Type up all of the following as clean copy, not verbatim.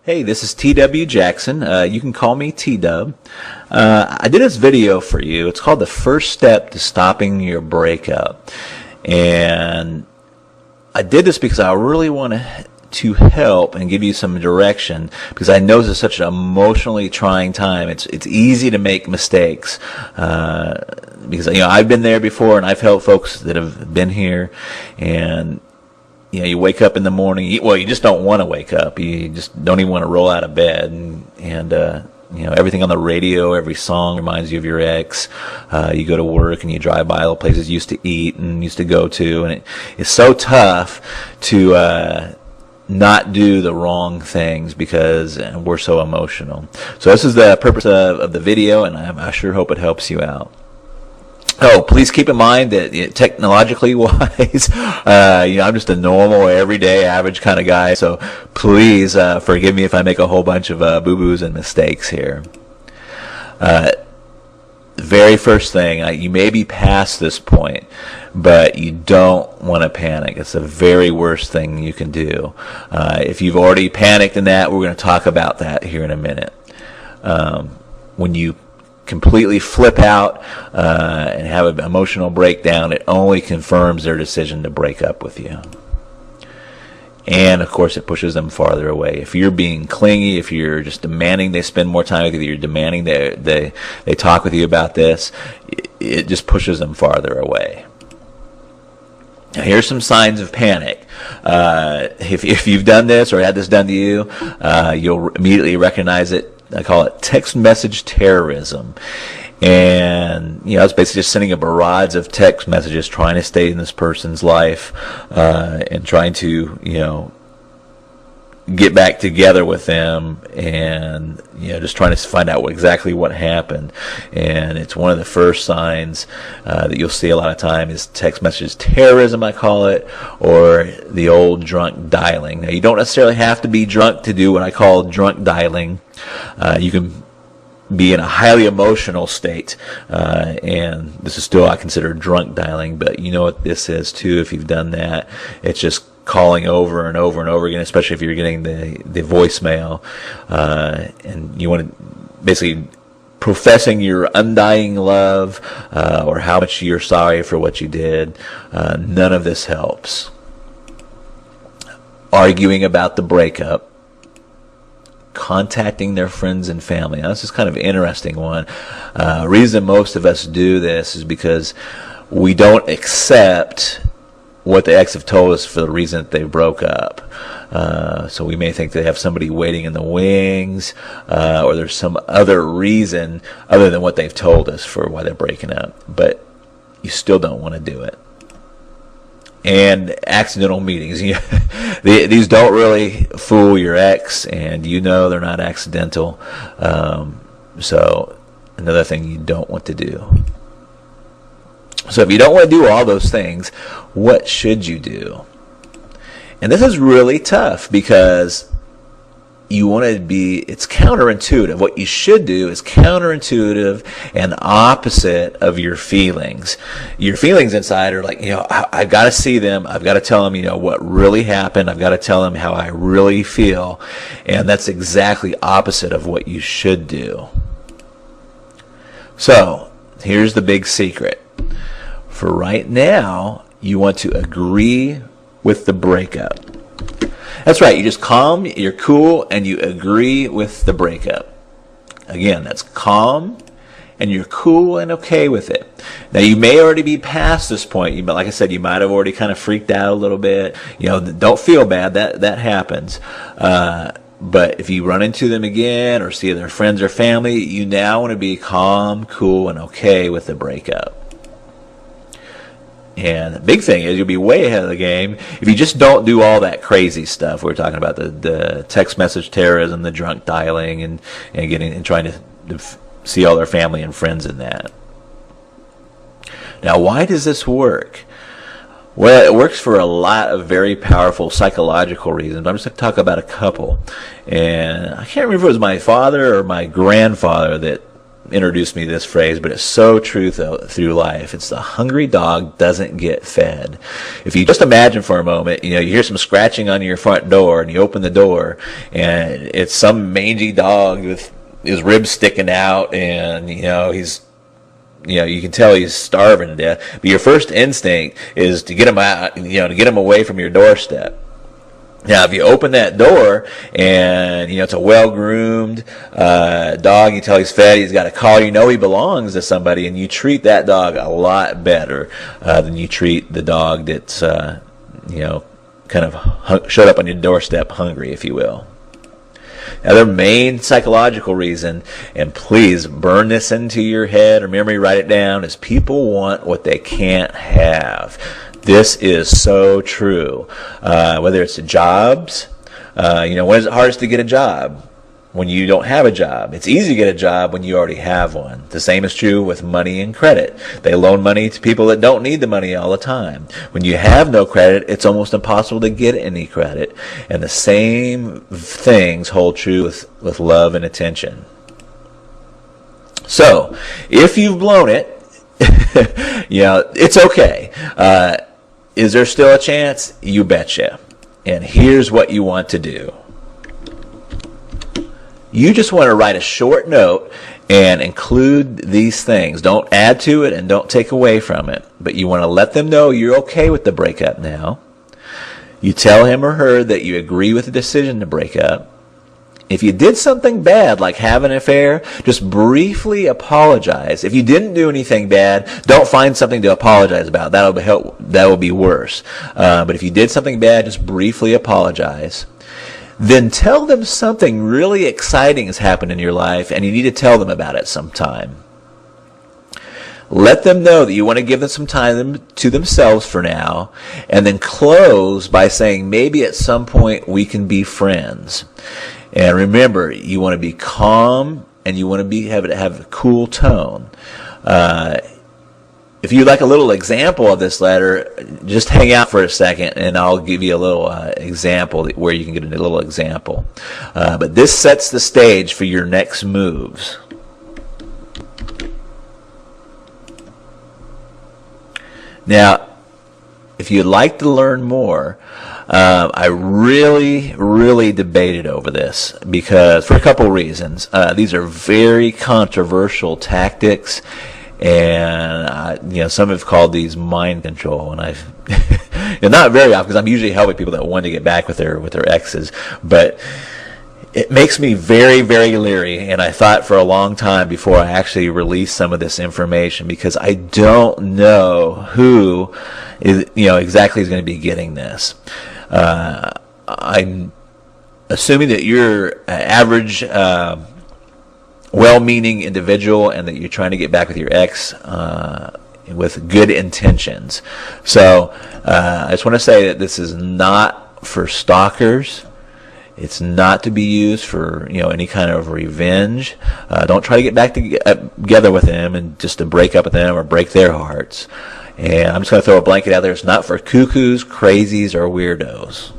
Hey, this is TW Jackson. You can call me T-Dub. I did this video for you. It's called The First Step to Stopping Your Breakup. And I did this because I really want to help and give you some direction, because I know this is such an emotionally trying time. It's easy to make mistakes, because I've been there before, and I've helped folks that have been here. And you wake up in the morning. You just don't want to wake up. You just don't even want to roll out of bed. And everything on the radio, every song reminds you of your ex. You go to work and you drive by all the places you used to eat and used to go to, and it's so tough to not do the wrong things because we're so emotional. So this is the purpose of the video, and I sure hope it helps you out. Oh, please keep in mind that technologically wise, I'm just a normal, everyday, average kind of guy. So please forgive me if I make a whole bunch of boo-boos and mistakes here. The very first thing, you may be past this point, but you don't want to panic. It's the very worst thing you can do. If you've already panicked in that, we're going to talk about that here in a minute. When you completely flip out and have an emotional breakdown, it only confirms their decision to break up with you. And of course, it pushes them farther away. If you're being clingy, if you're just demanding they spend more time with you, you're demanding they talk with you about this, it just pushes them farther away. Now, here's some signs of panic. If you've done this or had this done to you, you'll immediately recognize it. I call it text message terrorism. And, it's basically just sending a barrage of text messages trying to stay in this person's life, and trying to, get back together with them, and, just trying to find out exactly what happened. And it's one of the first signs that you'll see a lot of time is text message terrorism, I call it, or the old drunk dialing. Now, you don't necessarily have to be drunk to do what I call drunk dialing. You can be in a highly emotional state, and this is still, I consider, drunk dialing, but you know what this is too if you've done that. It's just calling over and over and over again, especially if you're getting the voicemail, and you want to basically professing your undying love, or how much you're sorry for what you did. None of this helps. Arguing about the breakup. Contacting their friends and family. Now, this is kind of an interesting one. Reason most of us do this is because we don't accept what the ex have told us for the reason that they broke up. So we may think they have somebody waiting in the wings, or there's some other reason other than what they've told us for why they're breaking up. But you still don't want to do it. And accidental meetings. These don't really fool your ex, and they're not accidental. So another thing you don't want to do. So if you don't want to do all those things, what should you do? And this is really tough because it's counterintuitive. What you should do is counterintuitive and opposite of your feelings. Your feelings inside are like, I've got to see them. I've got to tell them, what really happened. I've got to tell them how I really feel. And that's exactly opposite of what you should do. So, here's the big secret. For right now, you want to agree with the breakup. That's right, you just calm, you're cool, and you agree with the breakup. Again, that's calm, and you're cool and okay with it. Now, you may already be past this point. Like I said, you might have already kind of freaked out a little bit. Don't feel bad, that happens. But if you run into them again or see their friends or family, you now want to be calm, cool, and okay with the breakup. And the big thing is you'll be way ahead of the game if you just don't do all that crazy stuff. We're talking about the text message terrorism, the drunk dialing, and trying to see all their family and friends in that. Now, why does this work? Well, it works for a lot of very powerful psychological reasons. I'm just going to talk about a couple. And I can't remember if it was my father or my grandfather that introduced me to this phrase, but it's so true through life. It's the hungry dog doesn't get fed. If you just imagine for a moment, you hear some scratching on your front door, and you open the door, and it's some mangy dog with his ribs sticking out, and he's you can tell he's starving to death. But your first instinct is to get him out, to get him away from your doorstep. Now, if you open that door and, it's a well-groomed dog, you tell he's fed, he's got a collar, he belongs to somebody, and you treat that dog a lot better than you treat the dog that's, kind of showed up on your doorstep hungry, if you will. Now, the main psychological reason, and please burn this into your head or memory, write it down, is people want what they can't have. This is so true. Whether it's jobs, when is it hardest to get a job? When you don't have a job. It's easy to get a job when you already have one. The same is true with money and credit. They loan money to people that don't need the money all the time. When you have no credit, it's almost impossible to get any credit. And the same things hold true with love and attention. So, if you've blown it, it's okay. Is there still a chance? You betcha. And here's what you want to do. You just want to write a short note and include these things. Don't add to it and don't take away from it. But you want to let them know you're okay with the breakup now. You tell him or her that you agree with the decision to break up. If you did something bad, like have an affair, just briefly apologize. If you didn't do anything bad, don't find something to apologize about. That'll be worse. But if you did something bad, just briefly apologize. Then tell them something really exciting has happened in your life, and you need to tell them about it sometime. Let them know that you want to give them some time to themselves for now, and then close by saying, maybe at some point we can be friends. And remember, you want to be calm, and you want to have a cool tone. If you'd like a little example of this letter, just hang out for a second, and I'll give you a little example where you can get a little example. But this sets the stage for your next moves. Now, if you'd like to learn more, I really debated over this because for a couple reasons. These are very controversial tactics, and some have called these mind control, and I've not very often because I'm usually helping people that want to get back with their exes, but it makes me very leery, and I thought for a long time before I actually released some of this information because I don't know who is exactly is going to be getting this. I'm assuming that you're an average, well-meaning individual and that you're trying to get back with your ex with good intentions. So I just want to say that this is not for stalkers. It's not to be used for any kind of revenge. Don't try to get back together with them and just to break up with them or break their hearts. And I'm just going to throw a blanket out there. It's not for cuckoos, crazies, or weirdos.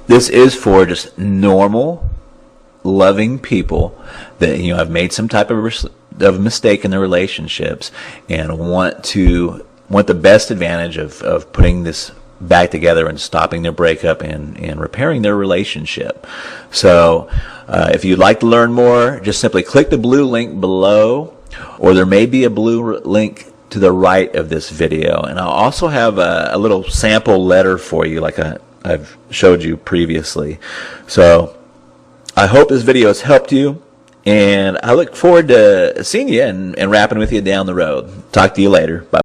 This is for just normal, loving people that have made some type of mistake in their relationships and want the best advantage of putting this back together and stopping their breakup and repairing their relationship. So if you'd like to learn more, just simply click the blue link below, or there may be a blue link to the right of this video. And I'll also have a little sample letter for you like I've showed you previously. So I hope this video has helped you, and I look forward to seeing you and rapping with you down the road. Talk to you later. Bye.